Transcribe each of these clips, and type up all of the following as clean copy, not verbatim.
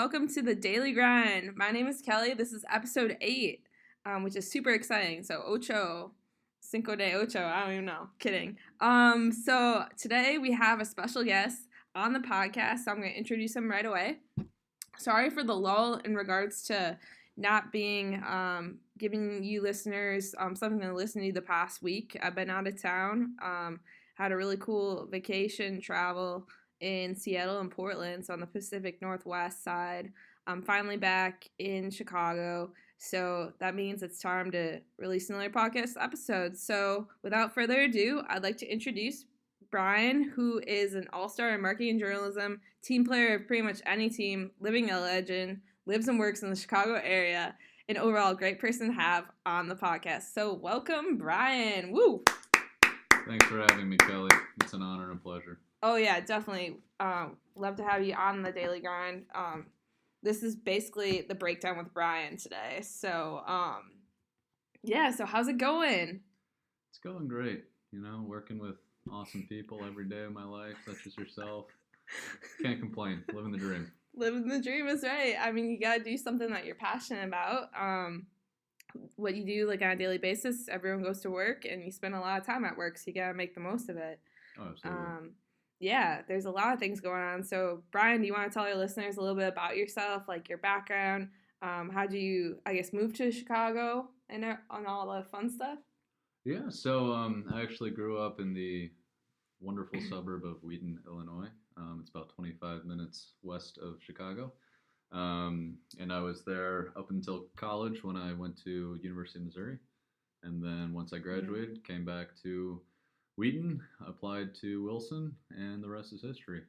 welcome to the Daily Grind. My name is Kelly. This is episode 8, which is super exciting. So, Cinco de Ocho, I don't even know. Kidding. So today we have a special guest on the podcast, so I'm going to introduce him right away. Sorry for the lull in regards to not being, giving you listeners something to listen to the past week. I've been out of town, had a really cool vacation travel in Seattle and Portland, so on the Pacific Northwest side. I'm finally back in Chicago, so that means it's time to release another podcast episode. So without further ado, I'd like to introduce Brian, who is an all-star in marketing and journalism, team player of pretty much any team, living a legend, lives and works in the Chicago area, and overall great person to have on the podcast. So welcome, Brian. Woo! Thanks for having me, Kelly. It's an honor and a pleasure. Oh, yeah, definitely. Love to have you on the Daily Grind. This is basically the breakdown with Brian today. So, so how's it going? It's going great. You know, working with awesome people every day of my life, such as yourself. Can't complain. Living the dream. Living the dream is right. I mean, you got to do something that you're passionate about. What you do, like, on a daily basis, everyone goes to work, and you spend a lot of time at work, so you got to make the most of it. Oh, absolutely. There's a lot of things going on. So, Brian, do you want to tell your listeners a little bit about yourself, like your background? How'd you, move to Chicago and on all the fun stuff? Yeah, so I actually grew up in the wonderful suburb of Wheaton, Illinois. It's about 25 minutes west of Chicago. And I was there up until college when I went to University of Missouri. And then once I graduated, came back to Wheaton, applied to Wilson, and the rest is history.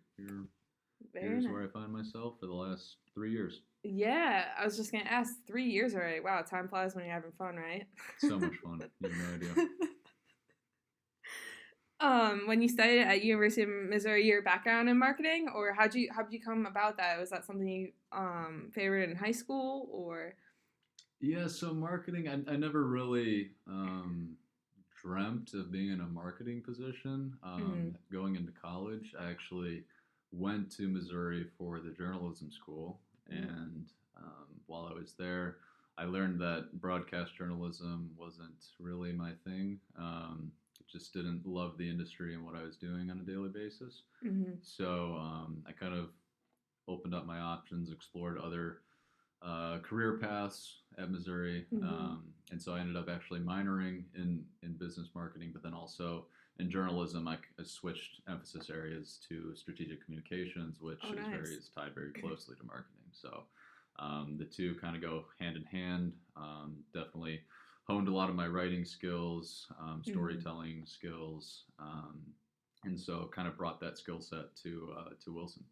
Here's where I find myself for the last 3 years. Yeah, I was just going to ask, 3 years already. Wow, time flies when you're having fun, right? So much fun. You have no idea. When you studied at University of Missouri, your background in marketing, or how'd you come about that? Was that something you favored in high school, or? Yeah, so marketing, I never really dreamt of being in a marketing position. Going into college, I actually went to Missouri for the journalism school, and while I was there, I learned that broadcast journalism wasn't really my thing. Just didn't love the industry and what I was doing on a daily basis. So I kind of opened up my options, explored other career paths at Missouri. And so I ended up actually minoring in business marketing, but then also in journalism, I switched emphasis areas to strategic communications, which is tied very closely to marketing. So the two kind of go hand in hand. Definitely honed a lot of my writing skills, storytelling skills, and so kind of brought that skill set to Wilson.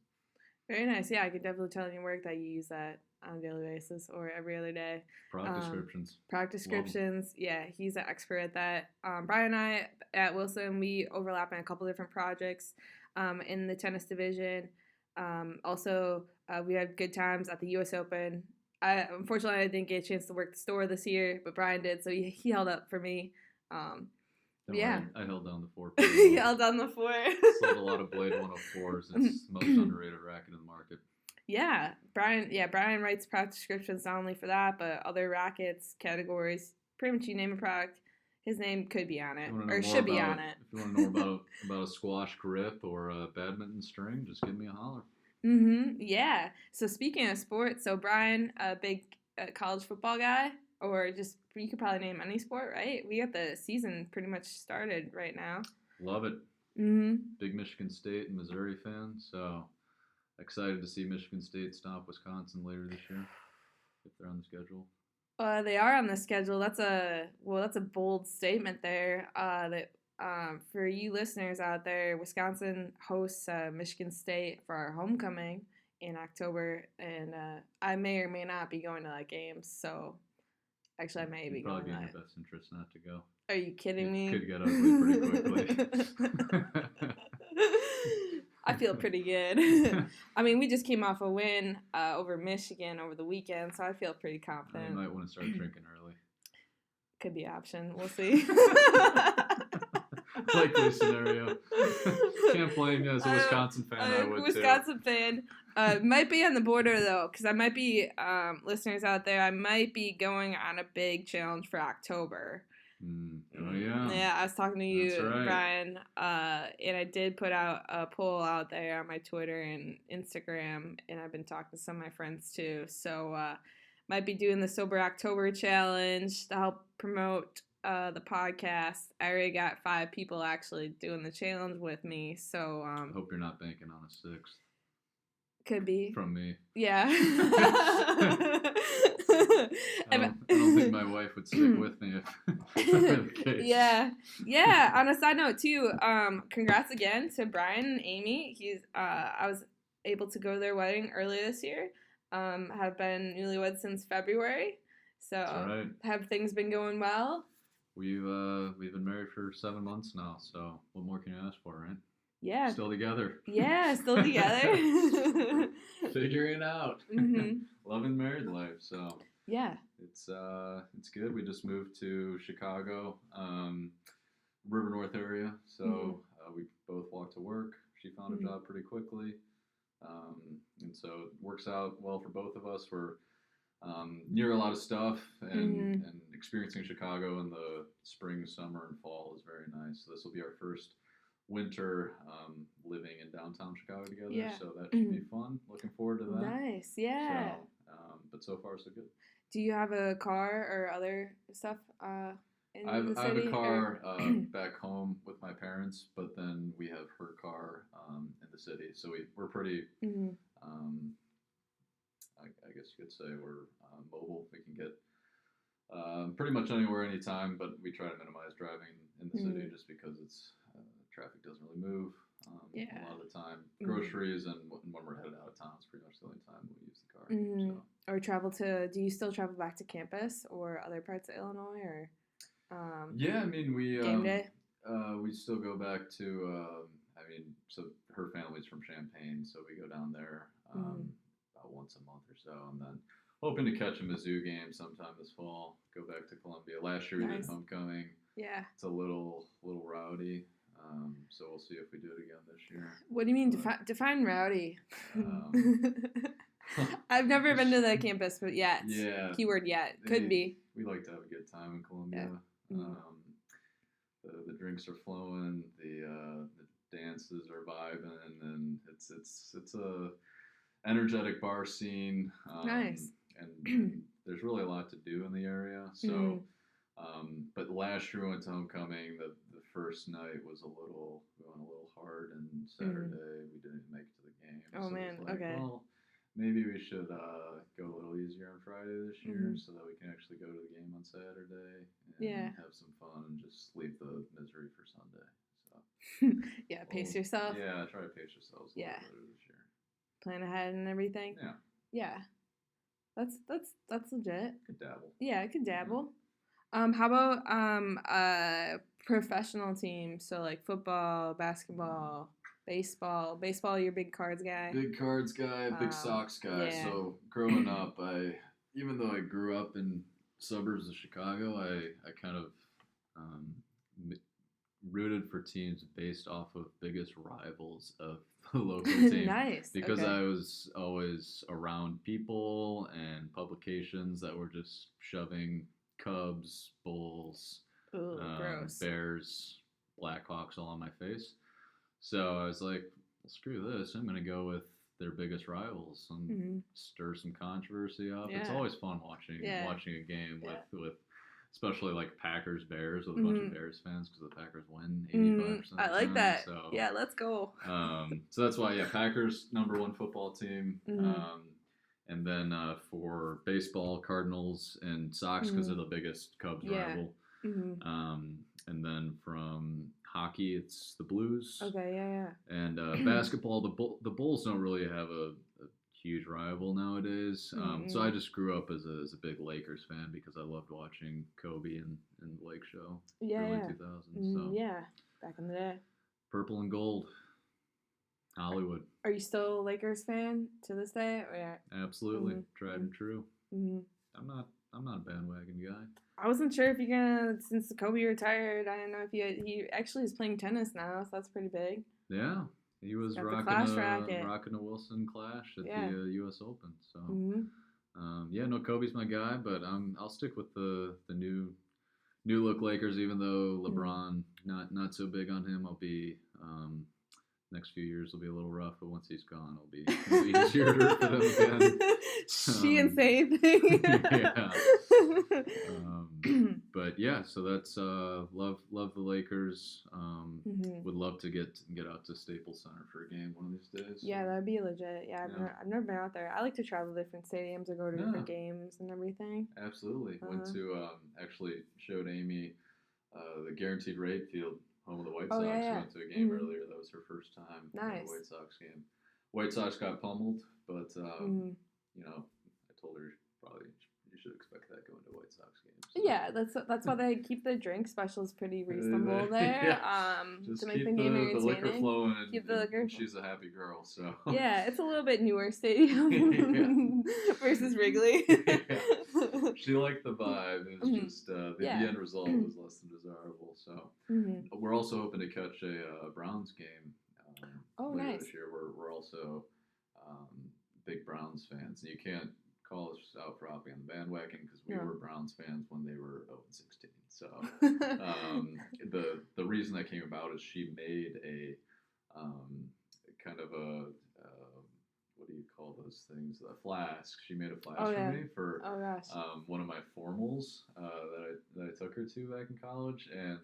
Very nice. Yeah, I could definitely tell in your work that you use that on a daily basis or every other day. Product descriptions. Yeah, he's an expert at that. Brian and I at Wilson, we overlap in a couple different projects in the tennis division. Also, we had good times at the U.S. Open. Unfortunately, I didn't get a chance to work the store this year, but Brian did, so he held up for me. I held down the fort. He held down the fort. Sold a lot of Blade 104s. It's the most underrated racket in the market. Yeah, Brian writes product descriptions not only for that, but other rackets, categories. Pretty much you name a product, his name could be on it, or should be on it. If you want to know about a squash grip or a badminton string, just give me a holler. Yeah. So speaking of sports, so Brian, a big college football guy, or just you could probably name any sport, right? We got the season pretty much started right now. Love it. Big Michigan State and Missouri fan, so excited to see Michigan State stop Wisconsin later this year if they're on the schedule. They are on the schedule. That's a bold statement there. For you listeners out there, Wisconsin hosts Michigan State for our homecoming in October, and I may or may not be going to that game. So, actually, I may be going. Probably be in your best interest not to go. Are you kidding me? Could get ugly pretty quickly. I feel pretty good. I mean, we just came off a win over Michigan over the weekend, so I feel pretty confident. You might want to start drinking early. Could be an option. We'll see. likely scenario. Can't blame you as a Wisconsin fan. I would Wisconsin fan. Might be on the border though, because I might be listeners out there. I might be going on a big challenge for October. Oh yeah. Yeah, I was talking to you, That's right. Brian, and I did put out a poll out there on my Twitter and Instagram, and I've been talking to some of my friends too. So might be doing the Sober October challenge to help promote the podcast. I already got 5 people actually doing the challenge with me. So I hope you're not banking on a 6th. Could be from me. Yeah. I don't think my wife would stick with me if that were the case. Yeah. On a side note too, congrats again to Brian and Amy. I was able to go to their wedding earlier this year. Have been newlyweds since February. So right. Have things been going well? We've been married for 7 months now. So what more can you ask for, right? Yeah. Still together. Yeah, still together. Figuring it out. Mm-hmm. Loving married life. So yeah, it's good. We just moved to Chicago, River North area. So we both walked to work. She found a job pretty quickly, and so it works out well for both of us. We're near a lot of stuff, and experiencing Chicago in the spring, summer, and fall is very nice. So this will be our first winter living in downtown Chicago together, so that should be fun. Looking forward to that. Nice, yeah. So, but so far so good. Do you have a car or other stuff in the city? I have a car back home with my parents, but then we have her car in the city, so we're pretty. I guess you could say we're mobile. We can get pretty much anywhere, anytime, but we try to minimize driving in the city just because it's traffic doesn't really move a lot of the time. Groceries and when we're headed out of town is pretty much the only time we use the car. So. Or do you still travel back to campus or other parts of Illinois? Or yeah, I mean, game day? We still go back to, so her family's from Champaign, so we go down there about once a month or so, and then hoping to catch a Mizzou game sometime this fall. Go back to Columbia. Last year we did homecoming. Yeah. It's a little rowdy. So we'll see if we do it again this year. What do you mean define rowdy? I've never been to the campus, but yet. Yeah. Keyword yet. Could be. We like to have a good time in Columbia. Yeah. The drinks are flowing. The dances are vibing, and it's a energetic bar scene. Nice. And there's really a lot to do in the area. So. But last year we went to homecoming. The first night we went a little hard, and Saturday we didn't make it to the game. Oh, so man, okay. Well, maybe we should go a little easier on Friday this year so that we can actually go to the game on Saturday and have some fun and just leave the misery for Sunday. So pace yourself. Yeah, try to pace yourselves a little better this year. Plan ahead and everything. Yeah. That's legit. Could dabble. Yeah, I could dabble. How about professional teams? So like football, basketball, baseball. Baseball, you're a big cards guy. Big cards guy, big Sox guy. Yeah. So growing up, even though I grew up in suburbs of Chicago, I kind of rooted for teams based off of biggest rivals of the local team. Nice. Because I was always around people and publications that were just shoving Cubs, Bulls, gross. Bears, Blackhawks all on my face. So I was like, well, screw this. I'm going to go with their biggest rivals and stir some controversy up. Yeah. It's always fun watching a game with especially like Packers Bears with a bunch of Bears fans because the Packers win 85% of the I like time, that. So, yeah, let's go. So that's why Packers #1 football team. And then for baseball, Cardinals and Sox because they're the biggest Cubs rival. And then from hockey, it's the Blues. Okay, yeah. And basketball, the Bulls don't really have a huge rival nowadays. So I just grew up as a big Lakers fan because I loved watching Kobe and the Lake Show. Early 2000s. So yeah, back in the day. Purple and gold. Hollywood. Are you still a Lakers fan to this day? Or Absolutely, tried and true. I'm not not a bandwagon guy. I wasn't sure if you're gonna, since Kobe retired, I don't know if he actually is playing tennis now, so that's pretty big. Yeah, he was Got the rocking Clash a racket. Wilson Clash at Yeah. the U.S. Open. So Mm-hmm. yeah, no, Kobe's my guy, but I'll stick with the new look Lakers. Even though LeBron not so big on him, I'll be next few years will be a little rough, but once he's gone, it'll be easier for them again. She insane thing. Yeah. But yeah, so that's love the Lakers. Would love to get out to Staples Center for a game one of these days. Yeah, that'd be legit. Yeah, I've never been out there. I like to travel to different stadiums or go to different games and everything. Absolutely. Went to actually showed Amy the Guaranteed Rate Field, home of the White Sox. Yeah. Went to a game earlier. That was her first time at a White Sox game. White Sox got pummeled, but you know, I told her probably you should expect that going to White Sox games. So. Yeah, that's why they keep the drink specials pretty reasonable there. Just to make keep the game the liquor flowing. Keep the liquor. She's a happy girl, so yeah, it's a little bit newer stadium versus Wrigley. She liked the vibe. It was just the end result was less than desirable. So we're also hoping to catch a Browns game later this year. We're also big Browns fans, and you can't call us out for hopping on the bandwagon because we were Browns fans when they were 0-16. So the reason that came about is she made a kind of a what do you call those things? A flask. She made a flask for me for one of my formals that I took her to back in college, and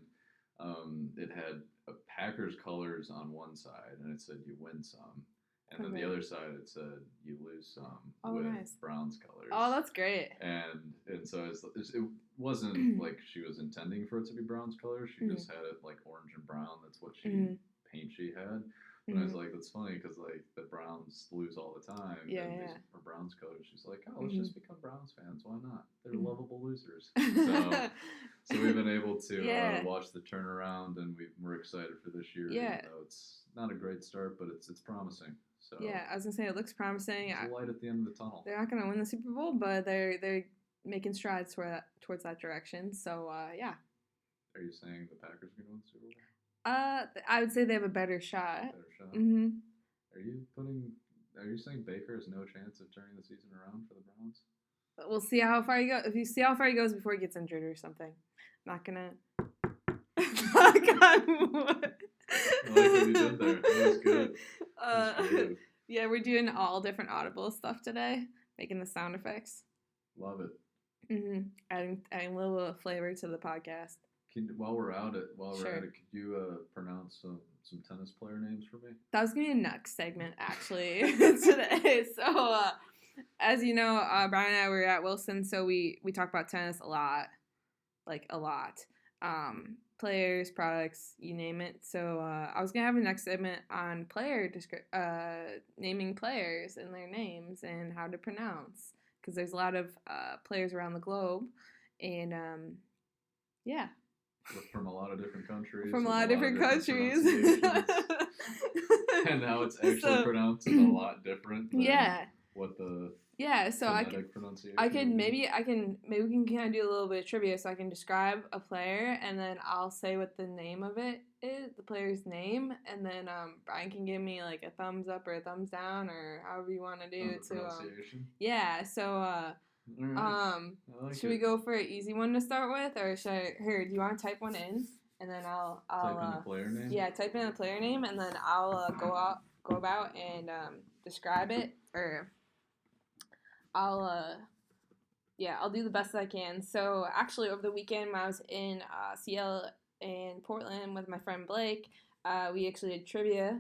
it had Packers colors on one side, and it said you win some. And then the other side, it said you lose some with Browns colors. Oh, that's great. And so it wasn't like she was intending for it to be Browns colors. She just had it like orange and brown. That's what paint she had. And I was like, that's funny because like the Browns lose all the time. Yeah, and yeah. Are Browns colors. She's like, oh, let's just become Browns fans. Why not? They're lovable losers. So we've been able to watch the turnaround, and we're excited for this year. Yeah. Even though it's not a great start, but it's promising. So yeah, I was gonna say it looks promising. There's a light at the end of the tunnel. They're not gonna win the Super Bowl, but they're making strides towards that direction. So yeah. Are you saying the Packers are gonna win the Super Bowl? I would say they have a better shot. Mm-hmm. Are you saying Baker has no chance of turning the season around for the Browns? We'll see how far he goes. If you see how far he goes before he gets injured or something. Not gonna. God, what? I like what you did there. That was good. Yeah, we're doing all different Audible stuff today, making the sound effects. Love it. Adding a little flavor to the podcast. While we're at it, could you pronounce some tennis player names for me? That was gonna be a next segment actually today. So, as you know, Brian and I were at Wilson, so we talk about tennis a lot, like a lot. Players, products, you name it. So I was gonna have a next segment on naming players and their names and how to pronounce, because there's a lot of players around the globe, and yeah. From a lot of different countries. From a lot of different countries. And how it's actually pronounced is a lot different than what the so we can kind of do a little bit of trivia. So I can describe a player, and then I'll say what the name of it is, the player's name, and then Brian can give me like a thumbs up or a thumbs down or however you want to do it. Should we go for an easy one to start with, or do you want to type one in, and then I'll type in the player name? Yeah, type in the player name, and then I'll go about and describe it, or I'll do the best that I can. So actually, over the weekend when I was in CL in Portland with my friend Blake, we actually did trivia.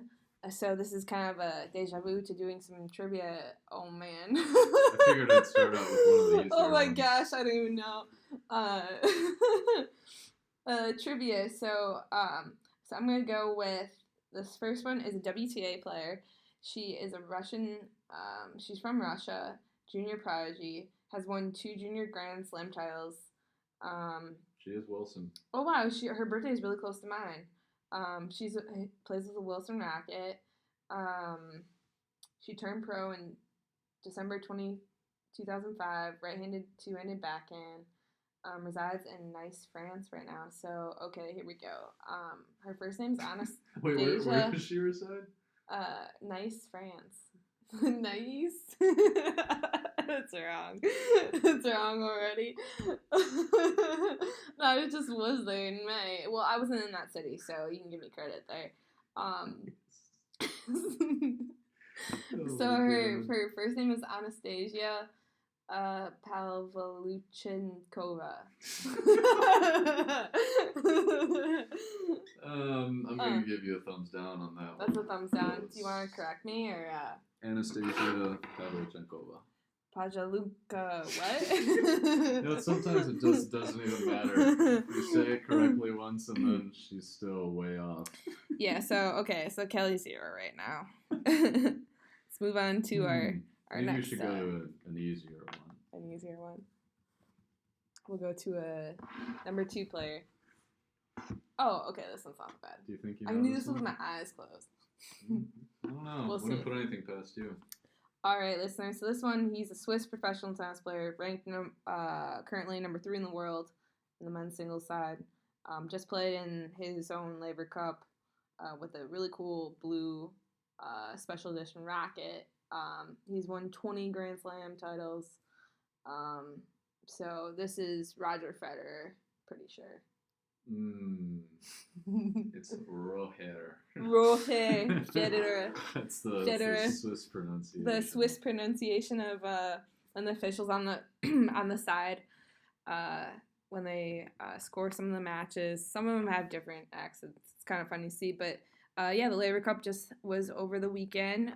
So this is kind of a deja vu to doing some trivia. Oh man! I figured I'd start out with one of these. Oh my gosh, I don't even know. Trivia. So I'm gonna go with this first one. Is a WTA player. She is a Russian. She's from Russia. Junior prodigy. Has won 2 junior Grand Slam titles. She is Wilson. Oh wow! Her birthday is really close to mine. She plays with the Wilson racket. She turned pro in December 2015, 2005, right-handed, two-handed backhand. Resides in Nice, France right now. So, okay, here we go. Her first name's Anastasia. Wait, where does she reside? Nice, France. Nice? That's wrong. That's wrong already. No, I just was there in May. Well, I wasn't in that city, so you can give me credit there. So her first name is Anastasia Palvaluchenkova. I'm gonna give you a thumbs down on that one. That's a thumbs down. Do you want to correct me or? Anastasia Pavlyuchenkova. Pajaluka, what? Sometimes it just doesn't even matter. You say it correctly once and then she's still way off. Yeah, so Kelly's 0 right now. Let's move on to our Maybe next. We should go to an easier one. An easier one. We'll go to a number 2 player. Oh, okay, this one's not bad. Do you think you know I can do this with my eyes closed. I don't know. We'll Wouldn't see. put anything past you. All right, listeners. So this one, he's a Swiss professional tennis player, ranked currently number 3 in the world in the men's singles side. Just played in his own Laver Cup with a really cool blue special edition racket. He's won 20 Grand Slam titles. So this is Roger Federer, pretty sure. It's Roher. Roher Federer. That's the Swiss pronunciation. The Swiss pronunciation of when the officials on the on the side when they score some of the matches. Some of them have different accents. It's kind of funny to see, but the Laver Cup just was over the weekend.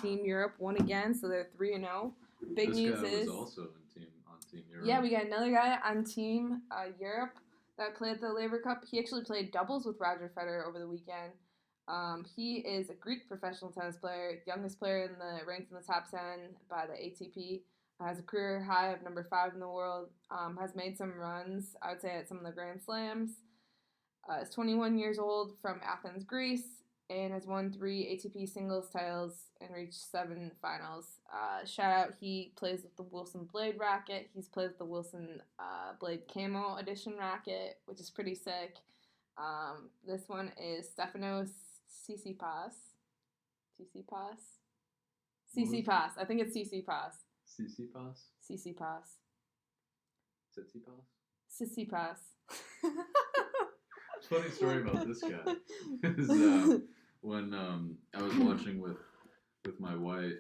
Team Europe won again, so they're 3-0. Big this news guy is was also on Team Europe. Yeah, we got another guy on Team Europe that played the Laver Cup. He actually played doubles with Roger Federer over the weekend. He is a Greek professional tennis player, youngest player ranked in the top 10 by the ATP. Has a career high of number 5 in the world. Has made some runs, I would say, at some of the Grand Slams. Is 21 years old, from Athens, Greece, and has won 3 ATP singles titles and reached 7 finals. Shout out, he plays with the Wilson Blade racket. He's played with the Wilson Blade Camo Edition racket, which is pretty sick. This one is Stefanos Tsitsipas. Tsitsipas. I think it's Tsitsipas. Tsitsipas? Tsitsipas. Funny story about this guy is when I was watching with my wife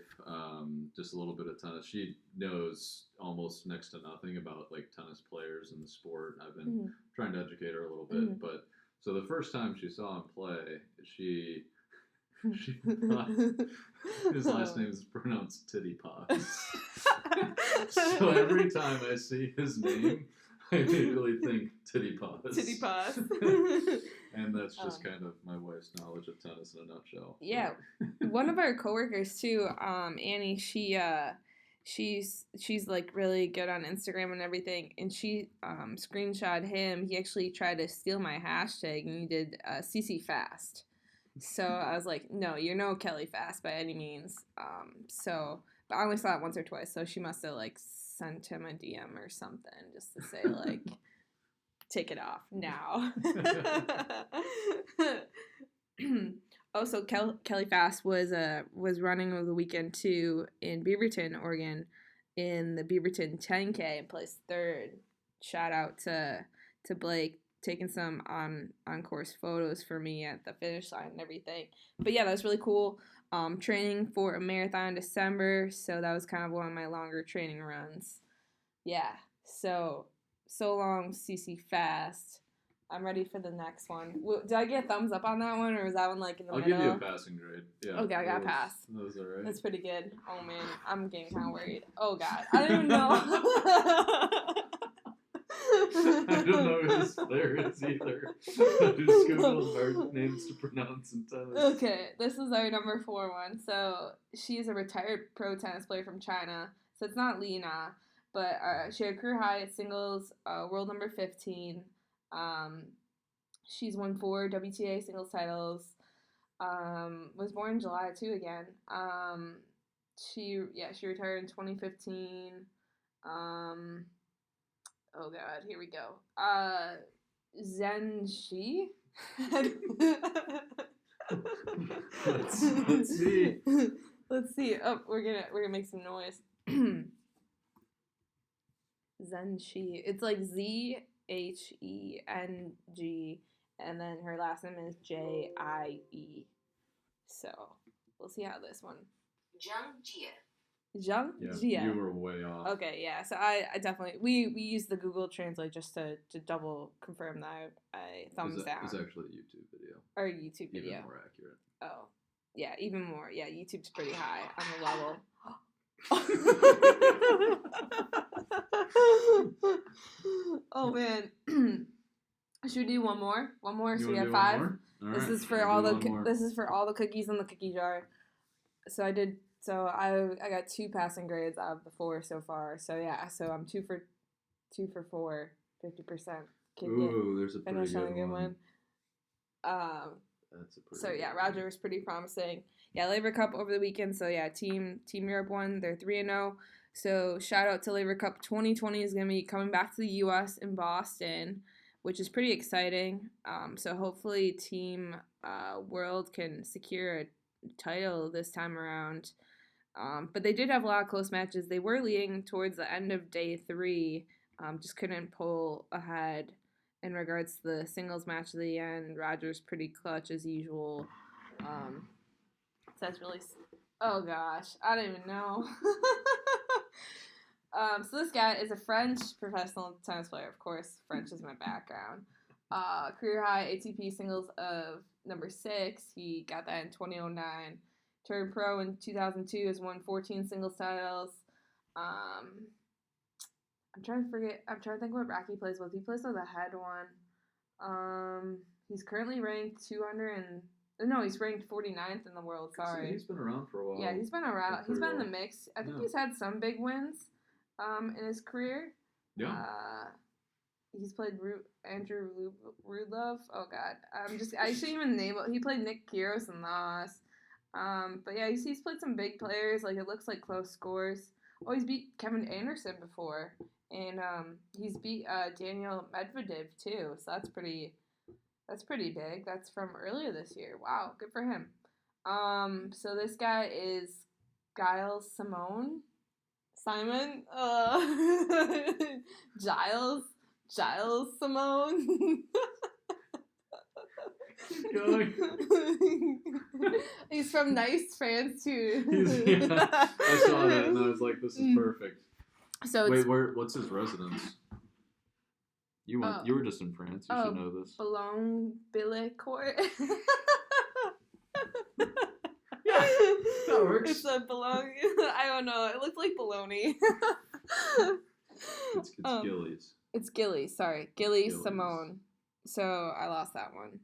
just a little bit of tennis. She knows almost next to nothing about like tennis players in the sport. I've been trying to educate her a little bit, but so the first time she saw him play, she thought his last name is pronounced Tittypas. So every time I see his name, I immediately think Tittypas. And that's just kind of my wife's knowledge of tennis in a nutshell. Yeah. One of our coworkers too, Annie, she's like really good on Instagram and everything, and she screenshot him. He actually tried to steal my hashtag, and he did CC Fast. So I was like, no, you're no Kelly Fast by any means. But I only saw it once or twice, so she must have like sent him a DM or something just to say like, take it off now. Also, Kelly Fast was running over the weekend too in Beaverton, Oregon, in the Beaverton 10K and placed 3rd. Shout out to Blake, taking some on course photos for me at the finish line and everything. But yeah, that was really cool. Training for a marathon in December, so that was kind of one of my longer training runs. Yeah, so long, CC Fast. I'm ready for the next one. Did I get a thumbs up on that one, or was that one like in the middle? I'll give you a passing grade. Yeah. Okay, I got a pass. Those are right. That's pretty good. Oh man, I'm getting kind of worried. Oh god, I don't even know. I don't know who this player is either. I just googled hard names to pronounce in tennis. Okay, this is our number 4 one. So she's a retired pro tennis player from China. So it's not Lina, but she had a career high at singles, world number 15. She's won 4 WTA singles titles. Was born in July too again. She retired in 2015. Oh god, here we go. Zhen Shi. Let's see. Let's see. Oh, we're gonna make some noise. Zenshi. It's like ZHENG, and then her last name is JIE. So we'll see how this one. Zhang Jie. Zhang Jie. Yeah, you were way off. Okay, yeah. So I definitely we used the Google Translate just to double confirm that I thumbs down. It's actually a YouTube video. Or a YouTube video. Even more accurate. Oh, yeah, even more. Yeah, YouTube's pretty high on the level. Oh man. Should we do one more? One more, so we have 5. This is for all the cookies in the cookie jar. So I got 2 passing grades out of the 4 so far. So yeah, so I'm 2 for 4, 50%. Ooh, there's a pretty good one. That's a pretty so yeah, Roger was pretty promising. Yeah, Laver Cup over the weekend. So yeah, Team Europe won. They're 3-0. So shout out to Laver Cup 2020 is gonna be coming back to the U.S. in Boston, which is pretty exciting. So hopefully Team World can secure a title this time around. But they did have a lot of close matches. They were leading towards the end of day 3, just couldn't pull ahead in regards to the singles match at the end. Roger's pretty clutch as usual. So that's really... Oh gosh, I don't even know. So this guy is a French professional tennis player. Of course, French is my background. Career high ATP singles of number 6. He got that in 2009. Turned pro in 2002. Has won 14 singles titles. I'm trying to think what rack he plays with. He plays with a head one. He's currently ranked 200 no, he's ranked 49th in the world. Sorry. He's been around for a while. Yeah, he's been around. He's been in the mix. I think he's had some big wins in his career. Yeah. He's played Andrew Rublev. Oh God, I shouldn't even name it. He played Nick Kyrgios and lost. But yeah, he's played some big players. Like it looks like close scores. Oh, he's beat Kevin Anderson before, and he's beat Daniel Medvedev too. So that's pretty big. That's from earlier this year. Wow, good for him. So this guy is Giles Simon. Giles Simone. He's from Nice, France too. I saw that and I was like, this is perfect. So wait, what's his residence? You were just in France. You should know this. Boulogne-Billancourt. Yeah, that works. It's a Boulogne. I don't know. It looks like bologna. It's Gillies. It's Gillies. Sorry, Gillies Simone. So I lost that one.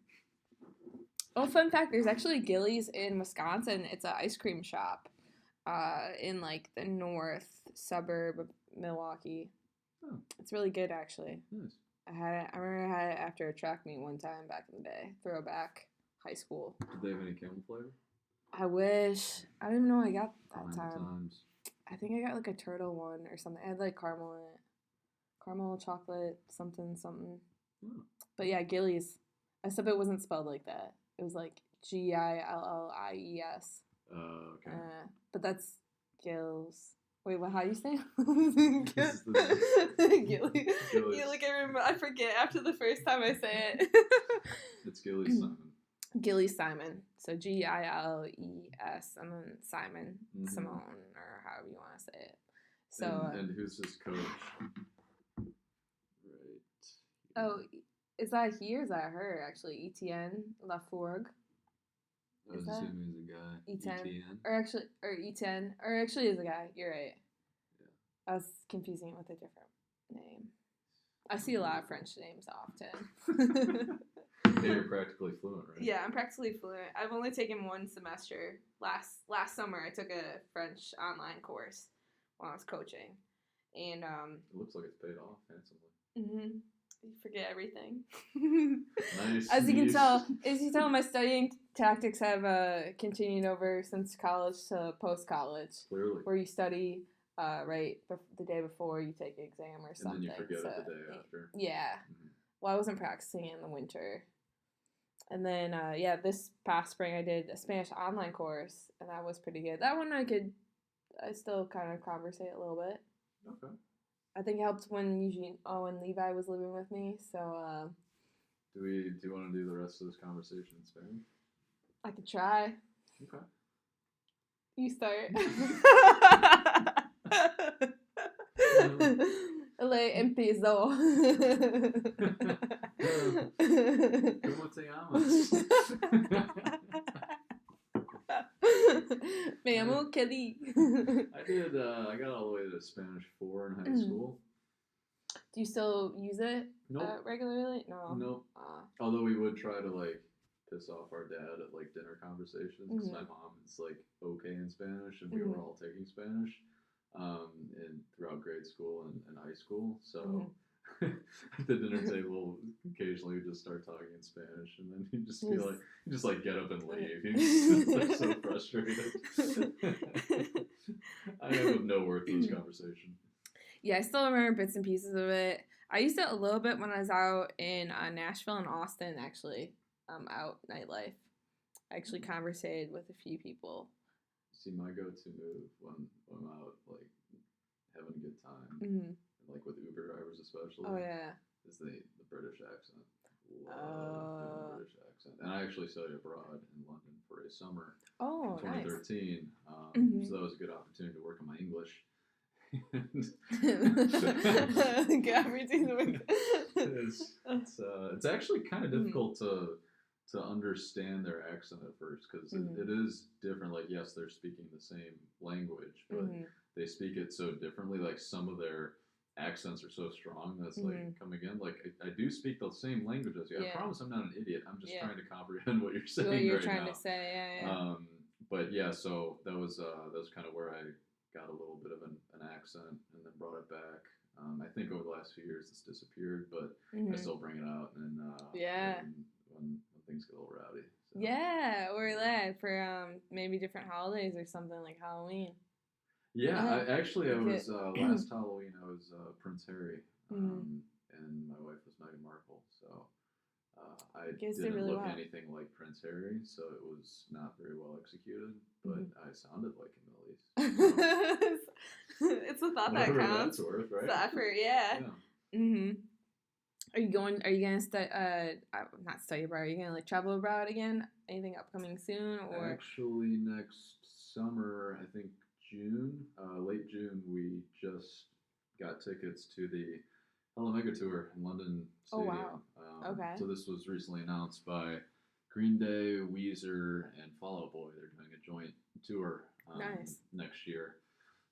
Oh, fun fact: there's actually Gillies in Wisconsin. It's an ice cream shop, in like the north suburb of Milwaukee. Oh. It's really good, actually. Nice. I remember I had it after a track meet one time back in the day. Throwback, high school. Did they have any camel flavor? I wish. I don't even know what I got that time. Times. I think I got like a turtle one or something. I had like caramel in it. Caramel, chocolate, something. Oh. But yeah, Gillies. Except it wasn't spelled like that. It was like Gillies. Okay. But that's Gills. Wait, what? How do you say? Gilly. You look, I forget after the first time I say it. It's Gillies Simon. Gillies Simon. So Giles and then Simon, Simone, or however you want to say it. So. And who's his coach? Right. Oh, is that he or is that her? Actually, Etienne Lafourgue. I was assuming he's a guy. Etienne. Or actually is a guy. You're right. Yeah. I was confusing it with a different name. I see a lot of French names often. Yeah, you're practically fluent, right? Yeah, I'm practically fluent. I've only taken one semester. Last summer, I took a French online course while I was coaching, and it looks like it's paid off handsomely. You forget everything. Nice. As you can tell, my studying tactics have continued over since college to post-college. Clearly. Where you study the day before you take an exam or something. And then you forget it the day after. Yeah. Mm-hmm. Well, I wasn't practicing in the winter. And then, this past spring I did a Spanish online course, and that was pretty good. That one I still kind of conversate a little bit. Okay. I think it helped when Levi was living with me, so... Do you want to do the rest of this conversation in Spanish? I could try. Okay. You start. Le empiezo. ¿Cómo te llamas? Me llamo Kelly. I got all the way to Spanish 4 in high school. Do you still use it Nope. regularly? No. Nope. Although we would try to piss off our dad at dinner conversations because my mom is okay in Spanish and we were all taking Spanish throughout grade school and high school. So at the dinner table, occasionally we just start talking in Spanish, and then he'd just be get up and leave. He's so frustrated. I have no word for this conversation. Yeah, I still remember bits and pieces of it. I used it a little bit when I was out in Nashville and Austin, actually, out nightlife. I actually conversated with a few people. See, my go-to move when I'm out, having a good time, with Uber drivers especially. Oh yeah. Is the British accent. Love the British accent. And I actually studied abroad in London for a summer in 2013. Nice. So that was a good opportunity to work on my English. It's actually kind of difficult to understand their accent at first because it is different. Yes, they're speaking the same language, but they speak it so differently. Some of their accents are so strong that's coming in. I do speak the same language as you. I promise I'm not an idiot. I'm just trying to comprehend what you're saying right now. What you're trying to say, yeah. But yeah, so that was kind of where I got a little bit of an accent and then brought it back. I think over the last few years it's disappeared, but I still bring it out and when things get a little rowdy. So. Yeah, or for maybe different holidays or something like Halloween. Yeah, I was last Halloween I was Prince Harry, and my wife was Meghan Markle, so I didn't look anything like Prince Harry, so it was not very well executed, but I sounded like him at least. It's the thought that counts. That's worth, right? It's the effort, yeah. Are you gonna not study abroad? Are you gonna travel abroad again? Anything upcoming soon, or actually next summer? I think June, late June. We just got tickets to the Hello Mega Tour in London Stadium. Oh wow! Okay. So this was recently announced by Green Day, Weezer, and Fall Out Boy. They're doing a joint tour next year.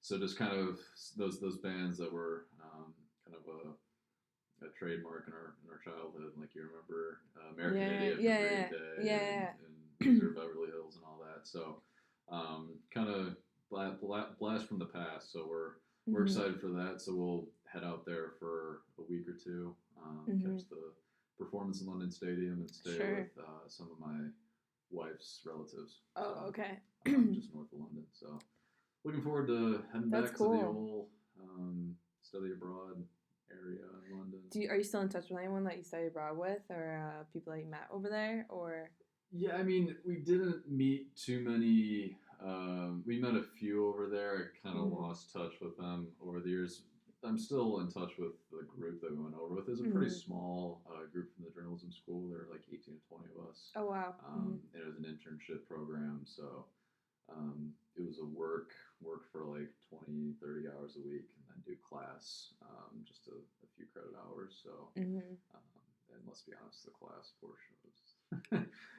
So just kind of those bands that were kind of a trademark in our childhood, you remember American Idiot from Green Day, and Weezer, Beverly Hills, and all that. So kind of blast from the past. So we're excited for that. So we'll head out there for a week or two, catch the performance in London Stadium, and stay with some of my wife's relatives. Oh, okay. Just north of London. So looking forward to heading back to the old study abroad area in London. Are you still in touch with anyone that you studied abroad with, or people that you met over there, or? Yeah, I mean, we didn't meet too many. We met a few over there. I kind of lost touch with them over the years. I'm still in touch with the group that we went over with. It was a pretty small group from the journalism school. There were 18 to 20 of us. Oh, wow. It was an internship program, so it was a work for 20, 30 hours a week, and then do class, just a few credit hours. So, and let's be honest, the class portion was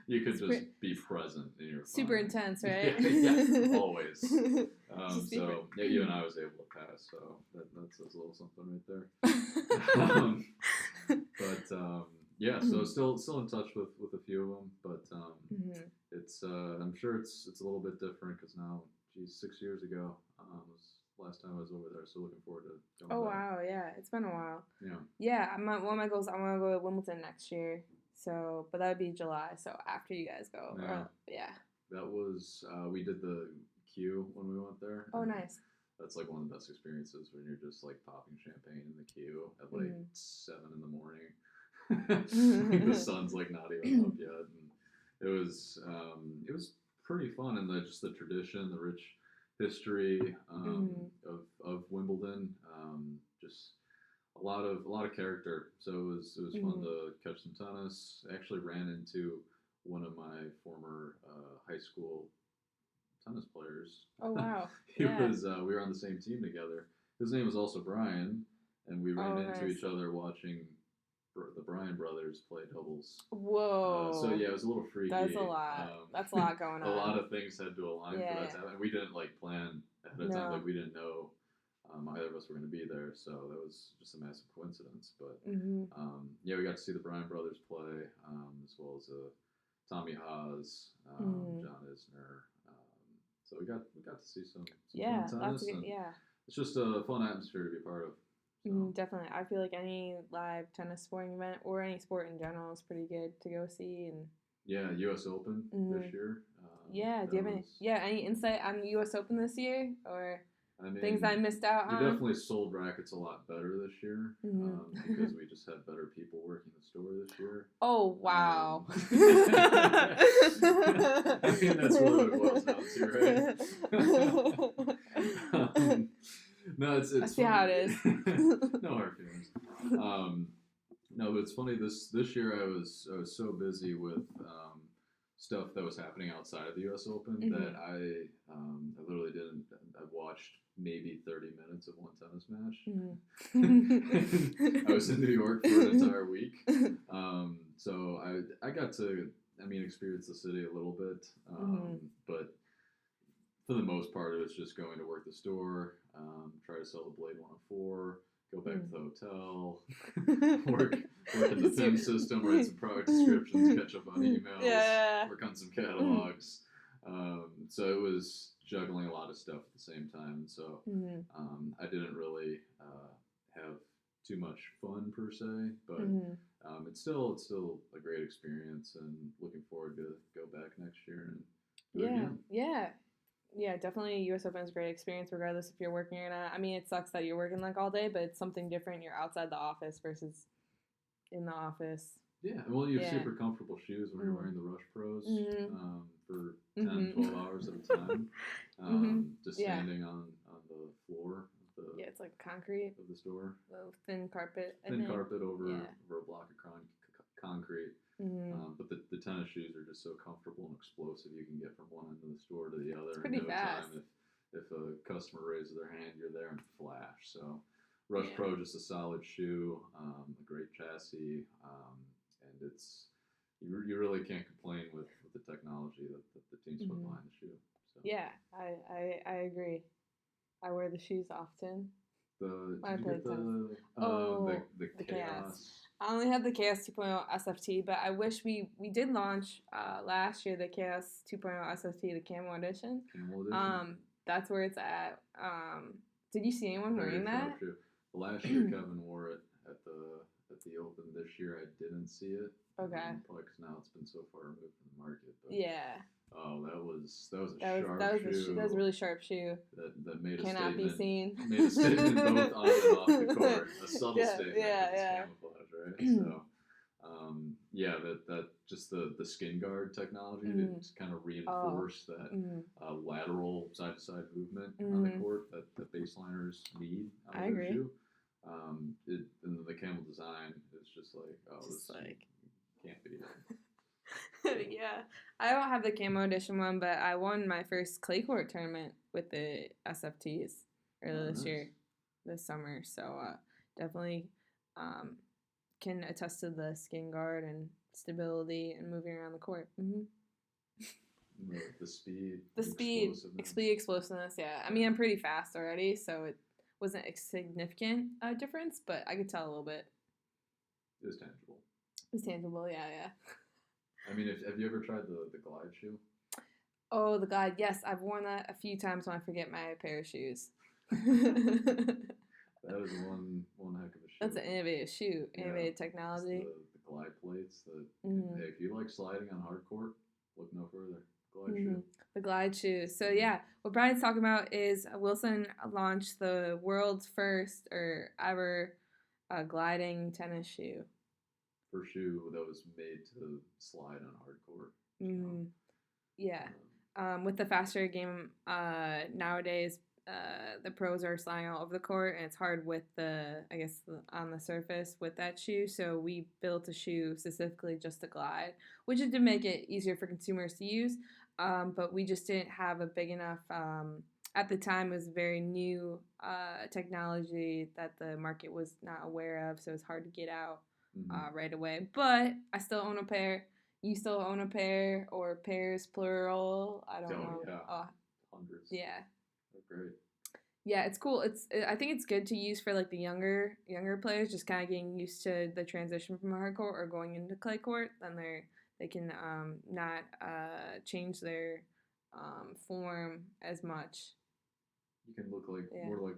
you could just be present in your super intense, right? yeah, always. So yeah, you and I was able to pass, so that says a little something right there. But yeah, so still in touch with a few of them, but it's I'm sure it's a little bit different because now, 6 years ago was last time I was over there, so looking forward to Oh going back. wow, yeah, it's been a while. Yeah. Yeah, one of my goals, I want to go to Wimbledon next year. So, but that would be July. So after you guys go, Yeah. or yeah. That was we did the queue when we went there. Oh, And nice. that's like one of the best experiences when you're just like popping champagne in the queue at like 7 in the morning. Like the sun's like not even up yet, and it was pretty fun, and just the tradition, the rich history of Wimbledon, just a lot of character. So it was fun to catch some tennis. I actually ran into one of my former high school tennis players. Oh wow. He Yeah. was we were on the same team together. His name was also Brian, and we ran into nice. each other watching the Bryan brothers play doubles. Whoa. So yeah, it was a little freaky. That's a lot. That's a lot going on. A lot of things had to align for that to happen. We didn't like plan ahead of time. Like we didn't know either of us were going to be there, so that was just a massive coincidence. But yeah, we got to see the Bryan brothers play, as well as Tommy Haas, John Isner. So we got to see some fun tennis. It's just a fun atmosphere to be a part of. So. Definitely, I feel like any live tennis sporting event or any sport in general is pretty good to go see. And yeah, U.S. Open this year. Yeah, do you have any insight on the U.S. Open this year, or things I missed out on? We definitely sold rackets a lot better this year because we just had better people working the store this year. Oh wow! I mean, that's what it boils down to, right? No, it's I see how it is. No hard feelings. No, but it's funny. This year I was so busy with stuff that was happening outside of the U.S. Open that I literally didn't. I watched maybe 30 minutes of one tennis match. I was in New York for an entire week, so I got to experience the city a little bit, but for the most part it was just going to work the store, try to sell the Blade 104. Go back to the hotel, work in the PIM system, write some product descriptions, catch up on emails, work on some catalogs. So it was juggling a lot of stuff at the same time. So I didn't really have too much fun per se, but it's still a great experience, and looking forward to go back next year and do it again. Yeah, definitely U.S. Open is a great experience regardless if you're working or not. I mean, it sucks that you're working like all day, but it's something different. You're outside the office versus in the office. Yeah, well, you have super comfortable shoes when you're wearing the Rush Pros for 10, 12 hours at a time. Just standing on the floor. It's like concrete. Of the store. Thin carpet. Thin carpet over a block of concrete. But the tennis shoes are just so comfortable and explosive. You can get from one end of the store to the other in no time. If a customer raises their hand, you're there in a flash. So Rush Pro, just a solid shoe, a great chassis, and you really can't complain with the technology that the team's put behind the shoe. So. Yeah, I agree. I wear the shoes often. The Chaos. I only have the Chaos 2.0 SFT, but I wish we did launch last year the Chaos 2.0 SFT, the Camel Edition. That's where it's at. Did you see anyone wearing that? Last year Kevin wore it at the Open. This year I didn't see it. Okay. Probably because now it's been so far removed from the market. But, oh, that was a sharp shoe. That was a really sharp shoe. That made a Cannot statement. be seen. Made a statement both on and off the court. A subtle statement. Yeah. Camouflage, right? So, that just the skin guard technology to just kind of reinforce that lateral side to side movement on the court that baseliners need out of their shoe. And the camel design is just like, this can't be it. Yeah, I don't have the Camo Edition one, but I won my first clay court tournament with the SFTs earlier this summer. So definitely can attest to the skin guard and stability and moving around the court. The speed. Explosiveness. Yeah, I mean I'm pretty fast already, so it wasn't a significant difference, but I could tell a little bit. It was tangible. Yeah. I mean, have you ever tried the Glide shoe? Oh, the Glide, yes. I've worn that a few times when I forget my pair of shoes. That is one heck of a shoe. That's an innovative shoe, innovative It's technology. the glide plates that Mm-hmm. hey, if you like sliding on hard court, look no further. Glide Mm-hmm. shoe. The glide shoe. So yeah, what Brian's talking about is Wilson launched the world's first or ever gliding tennis shoe. First shoe that was made to slide on hard court. Mm-hmm. Yeah. With the faster game nowadays, the pros are sliding all over the court, and it's hard with on the surface with that shoe. So we built a shoe specifically just to glide, which is to make it easier for consumers to use. But we just didn't have a big enough. At the time, it was very new technology that the market was not aware of, so it's hard to get out right away. But I still own a pair. You still own a pair or pairs plural? I don't know. Yeah. Hundreds. Yeah. They're great. Yeah, it's cool. I think it's good to use for like the younger players, just kind of getting used to the transition from hard court or going into clay court. Then they can not change their form as much. You can look like more like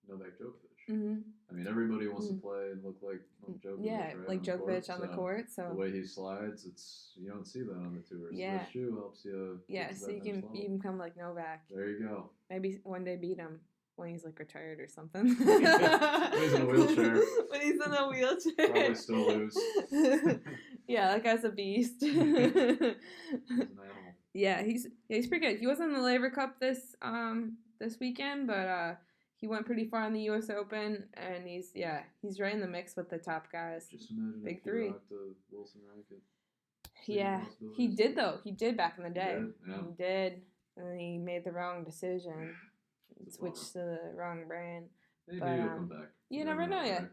Novak Djokovic. Mm-hmm. I mean, everybody wants to play and look like Djokovic. Yeah, right, like Djokovic on the court. So the way he slides, you don't see that on the tours. Yeah. So the shoe helps you. Yeah, so you can become like Novak. There you go. Maybe one day beat him when he's like retired or something. When he's in a wheelchair. When he's in a wheelchair. Probably still lose. Yeah, that guy's a beast. He's an animal. Yeah, he's pretty good. He wasn't in the Laver Cup this weekend, but he went pretty far in the U.S. Open, and he's right in the mix with the top guys. Just imagine Big if three. He rocked a Wilson racket. Yeah, he did though. He did back in the day. Yeah. He did, and he made the wrong decision, switched to the wrong brand. Maybe he'll come back. You never know. Yeah,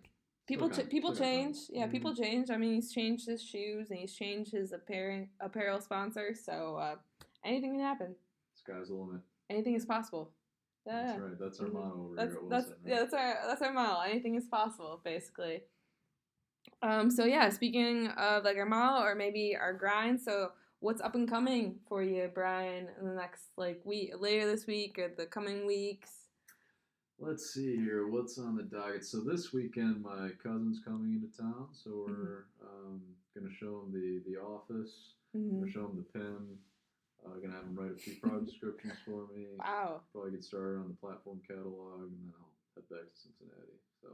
people change. Yeah, Mm-hmm. people change. I mean, he's changed his shoes and he's changed his apparel sponsor. So anything can happen. Sky's the limit. Anything is possible. That's right. That's our motto over here at Wilson. That's our motto. Anything is possible, basically. So yeah, speaking of like our model or maybe our grind, so what's up and coming for you, Brian, in the next week, later this week or the coming weeks? Let's see here. What's on the docket? So this weekend, my cousin's coming into town, so we're gonna show him the office. Mm-hmm. We're show him the pen. Gonna have him write a few product descriptions for me. Wow. Probably get started on the platform catalog, and then I'll head back to Cincinnati. So,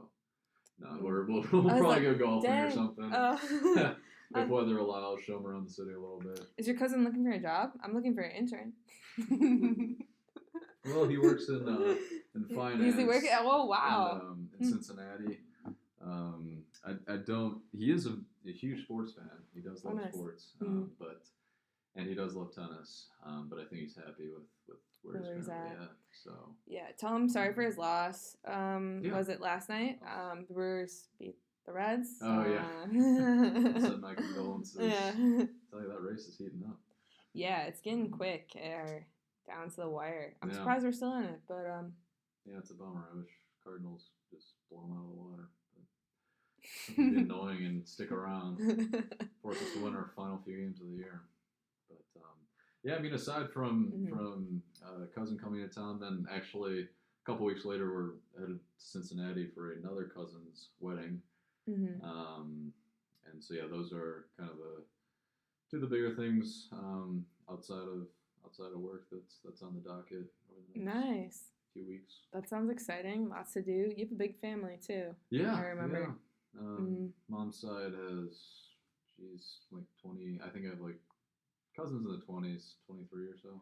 we'll probably go golfing or something. If weather allows, show him around the city a little bit. Is your cousin looking for a job? I'm looking for an intern. Well, he works in finance. Is he working? Oh, wow. In Cincinnati. I don't. He is a huge sports fan. He does love sports, and he does love tennis. But I think he's happy with where he's at. So yeah, tell him sorry for his loss. Was it last night? The Brewers beat the Reds. Oh yeah. Send my condolences. Yeah. Tell you that race is heating up. Yeah, it's getting quick. Down to the wire. I'm surprised we're still in it, but yeah, it's a bummer. I wish Cardinals just blow them out of the water. It'd be annoying and stick around. Force us to win our final few games of the year. But yeah, I mean, aside from cousin coming to town, then actually a couple weeks later we're headed to Cincinnati for another cousin's wedding. Mm-hmm. And so yeah, those are kind of two of the bigger things outside of work that's on the docket over the next few weeks. That sounds exciting. Lots to do. You have a big family too. Yeah, I remember. Yeah. Mom's side has, like 20. I think I have like cousins in the 20s, 23 or so,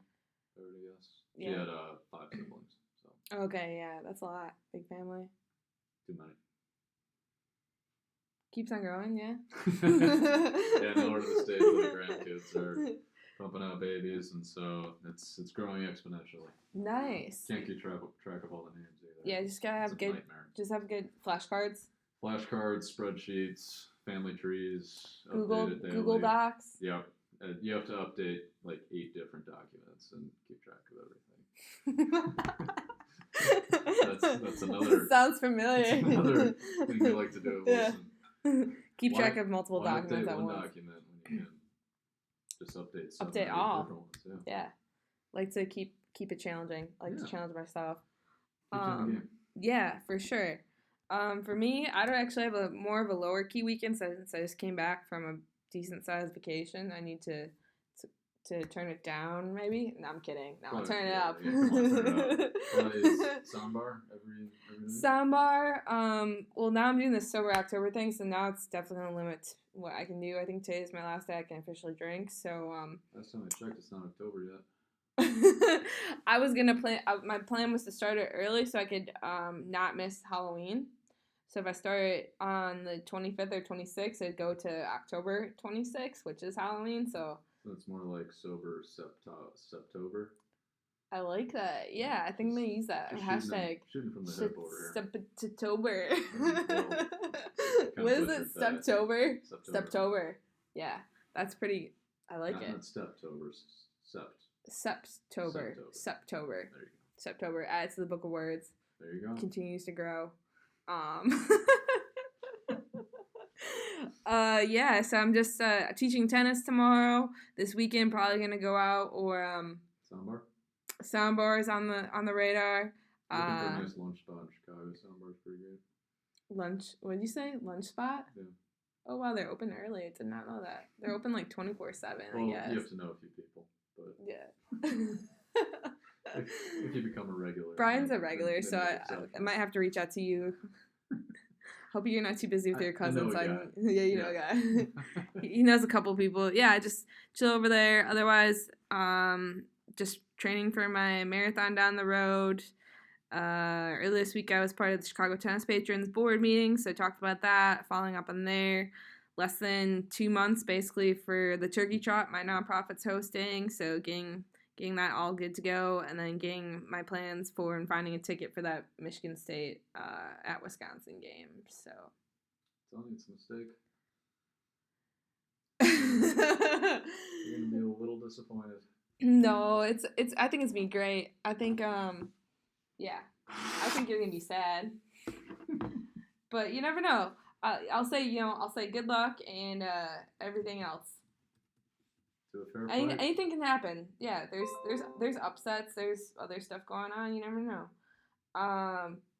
30, I guess. She had 5 siblings. So. Okay, yeah, that's a lot. Big family. Too many. Keeps on growing, yeah. Yeah, nowhere to the stage where the grandkids are pumping out babies, and so it's growing exponentially. Nice. Can't keep track of all the names either. Yeah, just gotta have good. Nightmare. Just have good flashcards. Flashcards, spreadsheets, family trees. Google Docs. Yeah, you have to update like 8 different documents and keep track of everything. That's another. Sounds familiar. That's another thing you like to do. Yeah. Keep track of multiple documents at one once. Document when you can just update. Update all. Ones, yeah. Like to keep it challenging. I like to challenge myself. Keeps you in the game. Yeah, for sure. For me, I don't actually have a more of a lower key weekend since I just came back from a decent sized vacation. I need to turn it down, maybe. No, I'm kidding. No, I'll turn it up. Yeah, come on, turn it up. Probably soundbar every night. Soundbar. Well, now I'm doing the sober October thing, so now it's definitely gonna limit what I can do. I think today's my last day I can officially drink. So Last time I checked, it's not October yet. I was gonna plan. My plan was to start it early so I could not miss Halloween. So if I started on the 25th or 26th, it'd go to October 26th, which is Halloween. So it's more like sober Septober. I like that. Yeah, I think I'm gonna use that hashtag. Shooting from the hip over here. Septober. What is it? Septober. Septober. Yeah, that's pretty. I like it. Not Steptober. Septober. There you go. Septober adds to the book of words. There you go. Continues to grow. Yeah, so I'm just teaching tennis tomorrow. This weekend probably gonna go out or Soundbar is on the radar. Looking for a nice lunch spot in Chicago. Soundbar's pretty good. Lunch? What did you say? Lunch spot? Yeah. Oh wow, they're open early. I did not know that. They're open like 24/7. Well, I guess. You have to know a few people, but yeah. if you become a regular. Brian's a regular, so I might have to reach out to you. Hope you're not too busy with your cousins. Yeah, you know a guy. He knows a couple people. Yeah, just chill over there. Otherwise, just training for my marathon down the road. Earlier this week, I was part of the Chicago Tennis Patrons board meeting, so I talked about that, following up on there. Less than 2 months, basically, for the Turkey Trot, my nonprofit's hosting, so getting that all good to go, and then getting my plans for and finding a ticket for that Michigan State at Wisconsin game. So, Telling you it's a mistake. You're gonna be a little disappointed. No, it's. I think it's been great. I think yeah, I think you're gonna be sad, but you never know. I'll say good luck and everything else. To a fair fight. Anything can happen. Yeah, there's upsets. There's other stuff going on. You never know.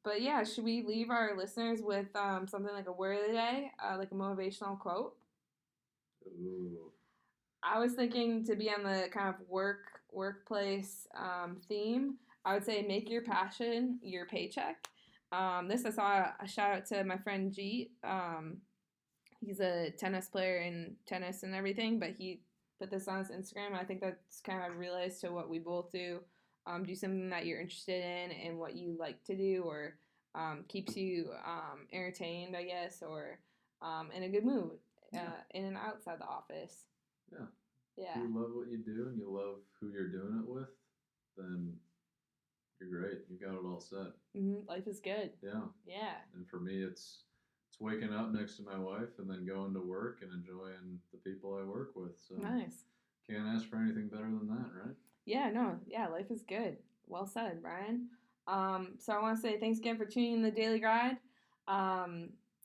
But yeah, should we leave our listeners with something like a word of the day, like a motivational quote? Ooh. I was thinking to be on the kind of workplace theme. I would say make your passion your paycheck. This I saw a shout out to my friend Jeet. He's a tennis player in tennis and everything, but he put this on his Instagram. I think that's kind of relates to what we both do. Do something that you're interested in and what you like to do, or keeps you entertained, I guess, or in a good mood, in and outside the office. Yeah. Yeah. If you love what you do and you love who you're doing it with, then you're great. You got it all set. Mm-hmm. Life is good. Yeah. Yeah. And for me, it's waking up next to my wife and then going to work and enjoying the people I work with. So nice. Can't ask for anything better than that, right? Yeah, no. Yeah, life is good. Well said, Brian. So I want to say thanks again for tuning in the Daily Grind.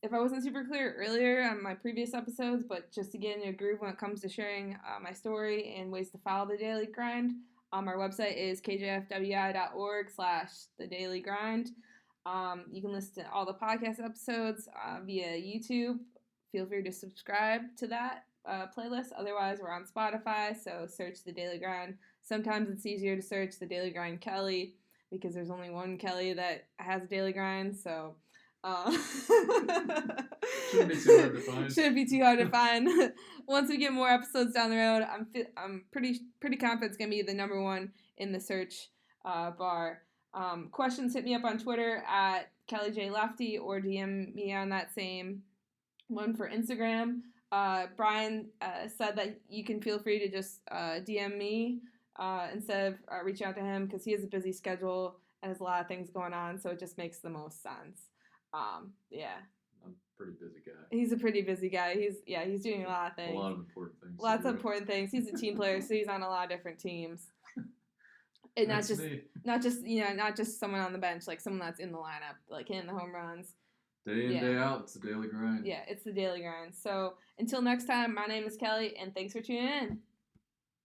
If I wasn't super clear earlier on my previous episodes, but just to get into a groove when it comes to sharing my story and ways to follow the Daily Grind, our website is kjfwi.org/thedailygrind. You can listen to all the podcast episodes via YouTube. Feel free to subscribe to that playlist. Otherwise, we're on Spotify, so search The Daily Grind. Sometimes it's easier to search The Daily Grind Kelly because there's only one Kelly that has a Daily Grind, so shouldn't be too hard to find. Shouldn't be too hard to find. Once we get more episodes down the road, I'm pretty confident it's gonna be the number one in the search bar. Questions, hit me up on Twitter at Kelly J Lefty or DM me on that same one for Instagram. Brian said that you can feel free to just DM me instead of reaching out to him because he has a busy schedule and has a lot of things going on, so it just makes the most sense. Yeah. I'm a pretty busy guy. He's a pretty busy guy. He's doing a lot of things. A lot of important things. Lots of important things. He's a team player, so he's on a lot of different teams. And not just someone on the bench, like someone that's in the lineup, like hitting the home runs. Day in, day out, it's the Daily Grind. Yeah, it's the Daily Grind. So until next time, my name is Kelly, and thanks for tuning in.